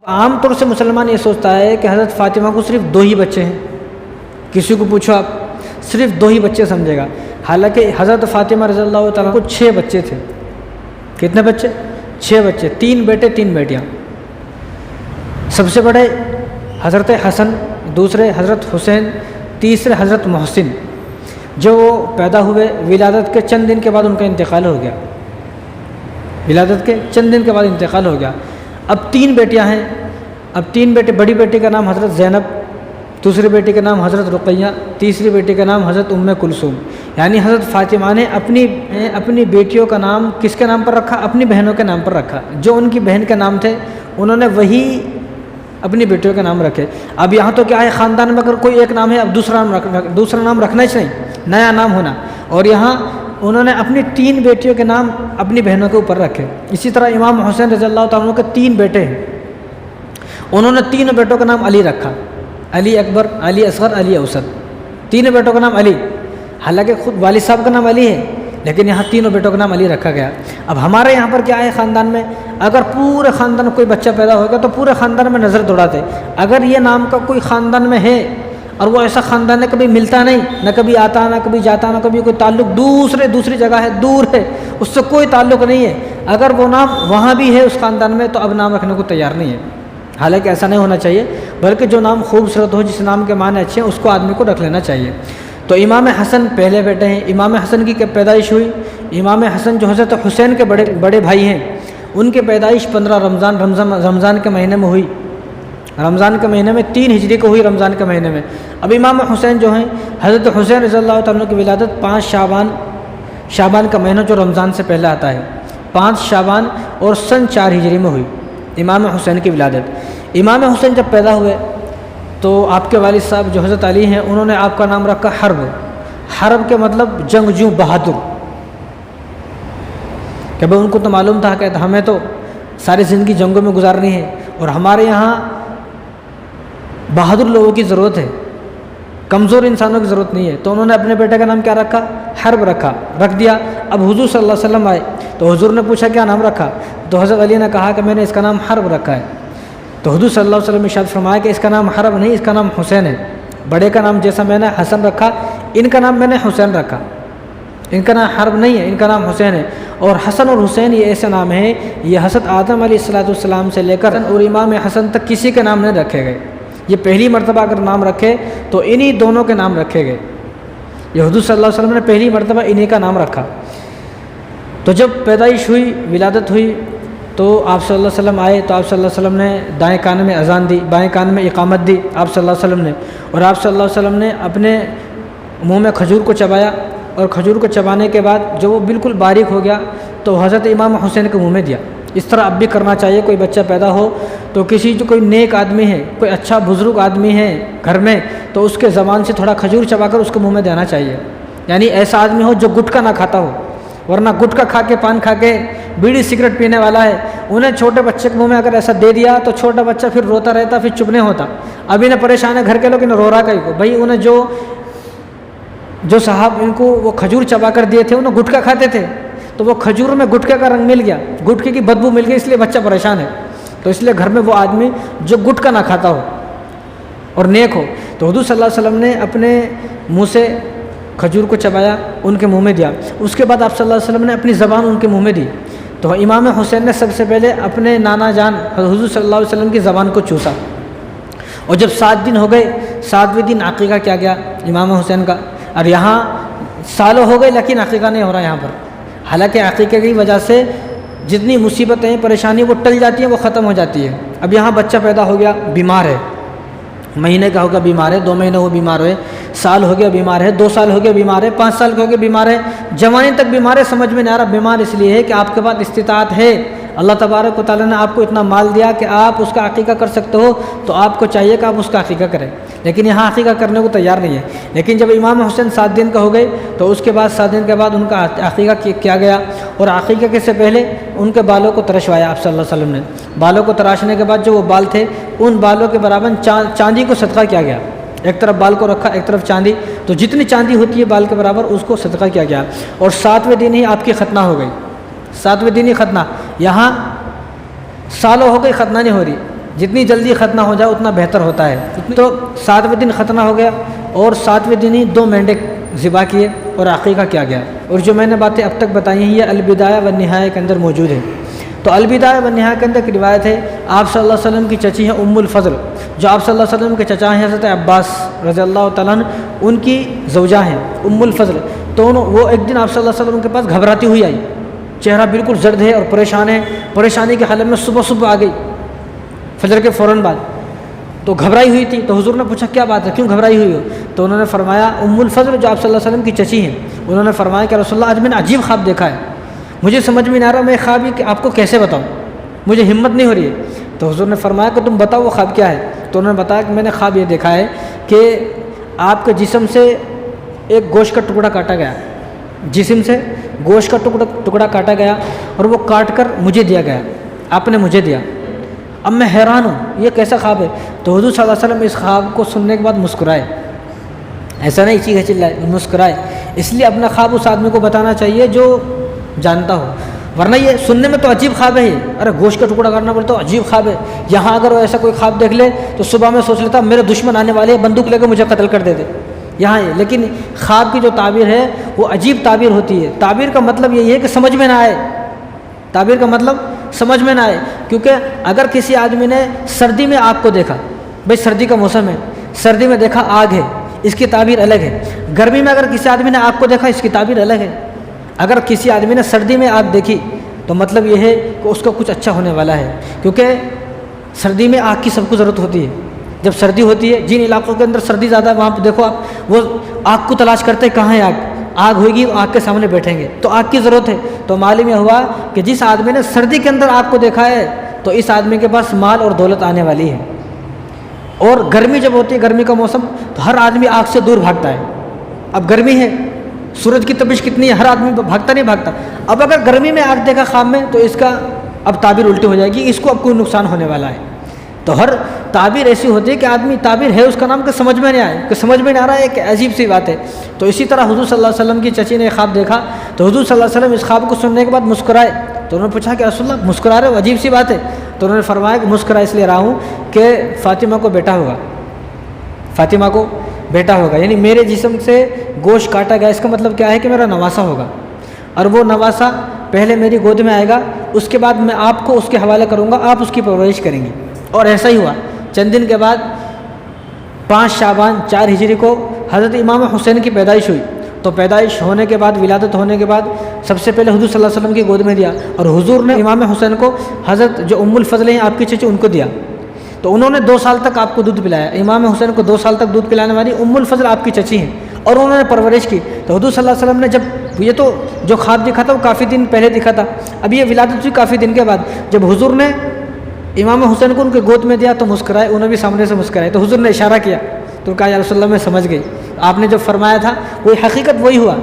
عام طور سے مسلمان یہ سوچتا ہے کہ حضرت فاطمہ کو صرف 2 ہی بچے ہیں. کسی کو پوچھو آپ صرف 2 ہی بچے سمجھے گا، حالانکہ حضرت فاطمہ رضی اللہ تعالیٰ کو 6 بچے تھے. کتنے بچے؟ 6 بچے، 3 بیٹے 3 بیٹیاں. سب سے بڑے حضرت حسن، دوسرے حضرت حسین، تیسرے حضرت محسن. جو پیدا ہوئے ولادت کے چند دن کے بعد ان کا انتقال ہو گیا. ولادت کے چند دن کے بعد انتقال ہو گیا. اب 3 بیٹیاں ہیں. اب 3 بیٹے، بڑی بیٹی کا نام حضرت زینب، دوسری بیٹی کا نام حضرت رقیہ، تیسری بیٹی کا نام حضرت ام کلثوم. یعنی حضرت فاطمہ نے اپنی بیٹیوں کا نام کس کے نام پر رکھا؟ اپنی بہنوں کے نام پر رکھا. جو ان کی بہن کے نام تھے انہوں نے وہی اپنی بیٹیوں کے نام رکھے. اب یہاں تو کیا ہے، خاندان میں اگر کوئی ایک نام ہے اب دوسرا نام رکھنا ہی نہیں، نیا نام ہونا. اور یہاں انہوں نے اپنی 3 بیٹیوں کے نام اپنی بہنوں کے اوپر رکھے. اسی طرح امام حسین رضی اللہ تعالیٰ عنہ کے 3 بیٹے ہیں. انہوں نے 3 بیٹوں کا نام علی رکھا، علی اکبر، علی اصغر، علی اوسط. 3 بیٹوں کا نام علی، حالانکہ خود والد صاحب کا نام علی ہے لیکن یہاں 3 بیٹوں کا نام علی رکھا گیا. اب ہمارے یہاں پر کیا ہے، خاندان میں اگر پورے خاندان میں کوئی بچہ پیدا ہوگا تو پورے خاندان میں نظر دوڑاتے. اگر یہ نام کا کوئی خاندان میں ہے اور وہ ایسا خاندان ہے کبھی ملتا نہیں، نہ کبھی آتا، نہ کبھی جاتا، نہ کبھی کوئی تعلق، دوسری جگہ ہے، دور ہے، اس سے کوئی تعلق نہیں ہے، اگر وہ نام وہاں بھی ہے اس خاندان میں تو اب نام رکھنے کو تیار نہیں ہے. حالانکہ ایسا نہیں ہونا چاہیے، بلکہ جو نام خوبصورت ہو، جس نام کے معنی اچھے ہیں، اس کو آدمی کو رکھ لینا چاہیے. تو امام حسن پہلے بیٹے ہیں. امام حسن کی پیدائش ہوئی، امام حسن جو حضرت حسین کے بڑے بھائی ہیں، ان کی پیدائش 15 رمضان کے مہینے میں ہوئی. رمضان کے مہینے میں 3 ہجری کو ہوئی، رمضان کے مہینے میں. اب امام حسین جو ہیں، حضرت حسین رضی اللہ تعالیٰ کی ولادت 5 شعبان کا مہینہ جو رمضان سے پہلے آتا ہے، 5 شعبان اور سن 4 ہجری میں ہوئی امام حسین کی ولادت. امام حسین جب پیدا ہوئے تو آپ کے والد صاحب جو حضرت علی ہیں، انہوں نے آپ کا نام رکھا حرب. حرب کے مطلب جنگجو، بہادر. کہ بھائی ان کو تو معلوم تھا کہ ہمیں تو ساری زندگی جنگوں میں گزارنی ہے اور ہمارے یہاں بہادر لوگوں کی ضرورت ہے، کمزور انسانوں کی ضرورت نہیں ہے. تو انہوں نے اپنے بیٹے کا نام کیا رکھا؟ حرب رکھ دیا. اب حضور صلی اللہ علیہ وسلم آئے تو حضور نے پوچھا کیا نام رکھا؟ تو حضرت علی نے کہا کہ میں نے اس کا نام حرب رکھا ہے. تو حضور صلی اللہ علیہ وسلم نے ارشاد فرمایا کہ اس کا نام حرب نہیں، اس کا نام حسین ہے. بڑے کا نام جیسا میں نے حسن رکھا، ان کا نام میں نے حسین رکھا. ان کا نام حرب نہیں ہے، ان کا نام حسین ہے. اور حسن اور حسین یہ ایسے نام ہیں، یہ حضرت آدم علیہ السلام سے لے کر اور امام حسن تک کسی کے نام نہیں رکھے گئے. یہ پہلی مرتبہ اگر نام رکھے تو انہی دونوں کے نام رکھے گئے. یہ حضور صلی اللہ علیہ وسلم نے پہلی مرتبہ انہی کا نام رکھا. تو جب پیدائش ہوئی، ولادت ہوئی، تو آپ صلی اللہ علیہ وسلم آئے تو آپ صلی اللہ علیہ وسلم نے دائیں کان میں اذان دی، بائیں کان میں اقامت دی آپ صلی اللہ علیہ وسلم نے. اور آپ صلی اللہ علیہ وسلم نے اپنے منہ میں کھجور کو چبایا، اور کھجور کو چبانے کے بعد جو وہ بالکل باریک ہو گیا تو حضرت امام حسین کے منہ میں دیا. اس طرح اب بھی کرنا چاہیے. کوئی بچہ پیدا ہو تو کوئی نیک آدمی ہے، کوئی اچھا بزرگ آدمی ہے گھر میں، تو اس کے زبان سے تھوڑا کھجور چبا کر اس کو منہ میں دینا چاہیے. یعنی ایسا آدمی ہو جو گٹکا نہ کھاتا ہو، ورنہ گٹکا کھا کے، پان کھا کے، بیڑی سگریٹ پینے والا ہے، انہیں چھوٹے بچے کے منہ میں اگر ایسا دے دیا تو چھوٹا بچہ پھر روتا رہتا، پھر چپ نہیں ہوتا. اب انہیں پریشان ہے گھر کے لوگ، انہیں رو رہا کہیں کو. بھائی انہیں جو صاحب ان کو وہ کھجور چبا کر دیے تھے، انہیں گٹکا کھاتے تھے، تو وہ کھجور میں گٹکے کا رنگ مل گیا، گٹکے کی بدبو مل گئی، اس لیے بچہ پریشان ہے. تو اس لیے گھر میں وہ آدمی جو گٹکا نہ کھاتا ہو اور نیک ہو. تو حضور صلی اللہ علیہ وسلم نے اپنے منہ سے کھجور کو چبایا، ان کے منہ میں دیا. اس کے بعد آپ صلی اللہ علیہ وسلم نے اپنی زبان ان کے منہ میں دی. تو امام حسین نے سب سے پہلے اپنے نانا جان حضور صلی اللہ علیہ وسلم کی زبان کو چوسا. اور جب 7 دن ہو گئے، 7ویں دن عقیقہ کیا گیا امام حسین کا. اور یہاں سالوں ہو گئے لیکن عقیقہ نہیں ہو رہا یہاں پر. حالانکہ عقیقے کی وجہ سے جتنی مصیبتیں، پریشانی وہ ٹل جاتی ہیں، وہ ختم ہو جاتی ہے. اب یہاں بچہ پیدا ہو گیا، بیمار ہے، مہینے کا ہو گیا بیمار ہے، 2 مہینے وہ بیمار ہوئے، سال ہو گیا بیمار ہے، 2 سال ہو گیا بیمار ہے، 5 سال ہو گیا بیمار ہے، جوانی تک بیمار ہے. سمجھ میں نہیں آ رہا. بیمار اس لیے ہے کہ آپ کے پاس استطاعت ہے، اللہ تبارک و تعالیٰ نے آپ کو اتنا مال دیا کہ آپ اس کا عقیقہ کر سکتے ہو، تو آپ کو چاہیے کہ آپ اس کا عقیقہ کریں. لیکن یہاں عقیقہ کرنے کو تیار نہیں ہے. لیکن جب امام حسین 7 دن کا ہو گئے تو اس کے بعد 7 دن کے بعد ان کا عقیقہ کیا گیا. اور عقیقے سے پہلے ان کے بالوں کو ترشوایا آپ صلی اللہ علیہ وسلم نے. بالوں کو تراشنے کے بعد جو وہ بال تھے، ان بالوں کے برابر چاندی کو صدقہ کیا گیا. ایک طرف بال کو رکھا، ایک طرف چاندی، تو جتنی چاندی ہوتی ہے بال کے برابر اس کو صدقہ کیا گیا. اور 7ویں دن ہی آپ کی ختنہ ہو گئی. 7ویں دن ہی ختنہ. یہاں سالوں ہو گئی ختنہ نہیں ہو رہی. جتنی جلدی ختنہ ہو جائے اتنا بہتر ہوتا ہے. تو 7ویں دن ختنہ ہو گیا اور 7ویں دن ہی 2 مینڈے ذبح کیے اور عقیقہ کیا گیا. اور جو میں نے باتیں اب تک بتائی ہیں یہ البدایہ والنہایہ کے اندر موجود ہے. تو البدایہ والنہایہ کے اندر ایک روایت ہے، آپ صلی اللہ علیہ وسلم کی چچی ہے ام الفضل، جو آپ صلی اللہ علیہ وسلم کے چچا ہیں حضرت عباس رضی اللہ تعالیٰ عنہ، ان کی زوجہ ہیں ام الفضل. تو وہ ایک دن آپ صلی اللہ علیہ وسلم کے پاس گھبراتی ہوئی آئی، چہرہ بالکل زرد ہے اور پریشان ہے، پریشانی کے حالت میں صبح آ گئی فجر کے فوراً بعد. تو گھبرائی ہوئی تھی. تو حضور نے پوچھا کیا بات ہے، کیوں گھبرائی ہوئی ہو؟ تو انہوں نے فرمایا، ام الفضل جو آپ صلی اللہ علیہ وسلم کی چچی ہیں، انہوں نے فرمایا کہ رسول اللہ آج میں نے عجیب خواب دیکھا ہے، مجھے سمجھ میں نہیں آ رہا میں خواب کہ آپ کو کیسے بتاؤں، مجھے ہمت نہیں ہو رہی ہے. تو حضور نے فرمایا کہ تم بتاؤ وہ خواب کیا ہے. تو انہوں نے بتایا کہ میں نے خواب یہ دیکھا ہے کہ آپ کے جسم سے ایک گوشت کا ٹکڑا کاٹا گیا، جسم سے گوشت کا ٹکڑا کاٹا گیا اور وہ کاٹ کر مجھے دیا گیا، آپ نے مجھے دیا. اب میں حیران ہوں یہ کیسا خواب ہے. تو حضور صلی اللہ علیہ وسلم اس خواب کو سننے کے بعد مسکرائے، ایسا نہیں چیخے چلائے، مسکرائے. اس لیے اپنا خواب اس آدمی کو بتانا چاہیے جو جانتا ہو، ورنہ یہ سننے میں تو عجیب خواب ہے، یہ ارے گوشت کا ٹکڑا کرنا بولتا عجیب خواب ہے. یہاں اگر وہ ایسا کوئی خواب دیکھ لے تو صبح میں سوچ لیتا میرے دشمن آنے والے ہیں، بندوق لے کے مجھے قتل کر دیتے یہاں یہ. لیکن خواب کی جو تعبیر ہے وہ عجیب تعبیر ہوتی ہے. تعبیر کا مطلب یہی ہے کہ سمجھ میں نہ آئے، تعبیر کا مطلب سمجھ میں نہ آئے. کیونکہ اگر کسی آدمی نے سردی میں آگ کو دیکھا، بھائی سردی کا موسم ہے، سردی میں دیکھا آگ ہے، اس کی تعبیر الگ ہے. گرمی میں اگر کسی آدمی نے آگ کو دیکھا اس کی تعبیر الگ ہے. اگر کسی آدمی نے سردی میں آگ دیکھی تو مطلب یہ ہے کہ اس کو کچھ اچھا ہونے والا ہے، کیونکہ سردی میں آگ کی سب کو ضرورت ہوتی ہے. جب سردی ہوتی ہے، جن علاقوں کے اندر سردی زیادہ ہے وہاں پہ دیکھو آپ وہ آگ کو تلاش کرتے ہیں، کہاں ہے آگ ہوئے گی آگ کے سامنے بیٹھیں گے، تو آگ کی ضرورت ہے. تو معلوم یہ ہوا کہ جس آدمی نے سردی کے اندر آگ کو دیکھا ہے تو اس آدمی کے پاس مال اور دولت آنے والی ہے. اور گرمی جب ہوتی ہے، گرمی کا موسم، تو ہر آدمی آگ سے دور بھاگتا ہے. اب گرمی ہے، سورج کی تپش کتنی ہے، ہر آدمی بھاگتا نہیں بھاگتا. اب اگر گرمی میں آگ دیکھا خواب میں تو اس کا اب تعبیر الٹی ہو جائے گی، اس کو اب کوئی نقصان ہونے والا ہے. تو ہر تعبیر ایسی ہوتی ہے کہ آدمی تعبیر ہے اس کا نام کہ سمجھ میں نہیں آئے، کہ سمجھ میں نہیں آ رہا ہے، ایک عجیب سی بات ہے. تو اسی طرح حضور صلی اللہ علیہ وسلم کی چچی نے خواب دیکھا تو حضور صلی اللہ علیہ وسلم اس خواب کو سننے کے بعد مسکرائے. تو انہوں نے پوچھا کہ رسول اللہ مسکرا رہے ہو، عجیب سی بات ہے. تو انہوں نے فرمایا کہ مسکرا اس لیے رہا ہوں کہ فاطمہ کو بیٹا ہوگا، فاطمہ کو بیٹا ہوگا، یعنی میرے جسم سے گوشت کاٹا گیا، اس کا مطلب کیا ہے کہ میرا نواسا ہوگا، اور وہ نواسا پہلے میری گود میں آئے گا، اس کے بعد میں آپ کو اس کے حوالے کروں گا، آپ اس کی پرورش کریں گے. اور ایسا ہی ہوا. چند دن کے بعد 5 شعبان 4 ہجری کو حضرت امام حسین کی پیدائش ہوئی. تو پیدائش ہونے کے بعد، ولادت ہونے کے بعد سب سے پہلے حضور صلی اللہ علیہ وسلم کی گود میں دیا، اور حضور نے امام حسین کو حضرت جو ام الفضل ہیں آپ کی چچی ان کو دیا. تو انہوں نے 2 سال تک آپ کو دودھ پلایا. امام حسین کو 2 سال تک دودھ پلانے والی ام الفضل آپ کی چچی ہیں، اور انہوں نے پرورش کی. تو حضور صلی اللہ علیہ وسلم نے جب یہ تو جو خواب دکھا تھا وہ کافی دن پہلے دکھا تھا، اب یہ ولادت ہوئی کافی دن کے بعد، جب حضور نے امام حسین کو ان کے گود میں دیا تو مسکرائے، انہوں بھی سامنے سے مسکرائے. تو حضور نے اشارہ کیا تو کہا یا رسول اللہ میں سمجھ گئی، آپ نے جو فرمایا تھا وہی حقیقت وہی ہوا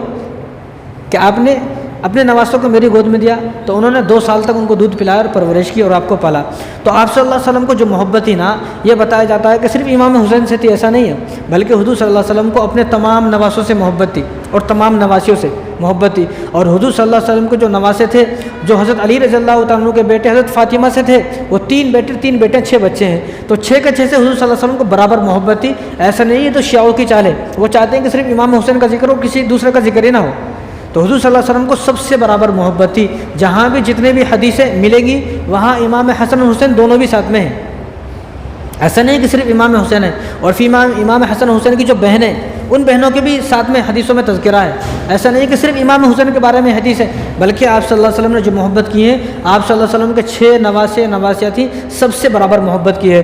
کہ آپ نے اپنے نواسوں کو میری گود میں دیا. تو انہوں نے 2 سال تک ان کو دودھ پلایا اور پرورش کی اور آپ کو پالا. تو آپ صلی اللہ علیہ وسلم کو جو محبت تھی نا، یہ بتایا جاتا ہے کہ صرف امام حسین سے تھی، ایسا نہیں ہے، بلکہ حضور صلی اللہ علیہ وسلم کو اپنے تمام نواسوں سے محبت تھی اور تمام نواسیوں سے محبت تھی. اور حضور صلی اللہ علیہ وسلم کو جو نواسے تھے، جو حضرت علی رضی اللہ تعالیٰ عنہ کے بیٹے حضرت فاطمہ سے تھے، وہ 3 بیٹے 6 بچے ہیں. تو 6 کے 6 سے حضور صلی اللہ علیہ وسلم کو برابر محبت تھی. ایسا نہیں ہے تو شیعوں کی چال ہے، وہ چاہتے ہیں کہ صرف امام حسین کا ذکر ہو، کسی دوسرے کا ذکر ہی نہ ہو. تو حضور صلی اللہ علیہ وسلم کو سب سے برابر محبت تھی. جہاں بھی جتنے بھی حدیثیں ملیں گی وہاں امام حسن اور حسین دونوں بھی ساتھ میں ہیں. ایسا نہیں کہ صرف امام حسین ہے، اور پھر امام حسن حسین کی جو بہنیں، ان بہنوں کے بھی ساتھ میں حدیثوں میں تذکرہ ہے. ایسا نہیں کہ صرف امام حسین کے بارے میں حدیث ہے، بلکہ آپ صلی اللہ علیہ وسلم نے جو محبت کی ہے، آپ صلی اللہ علیہ وسلم کے 6 نواسے نواسیاں تھیں، سب سے برابر محبت کی ہے.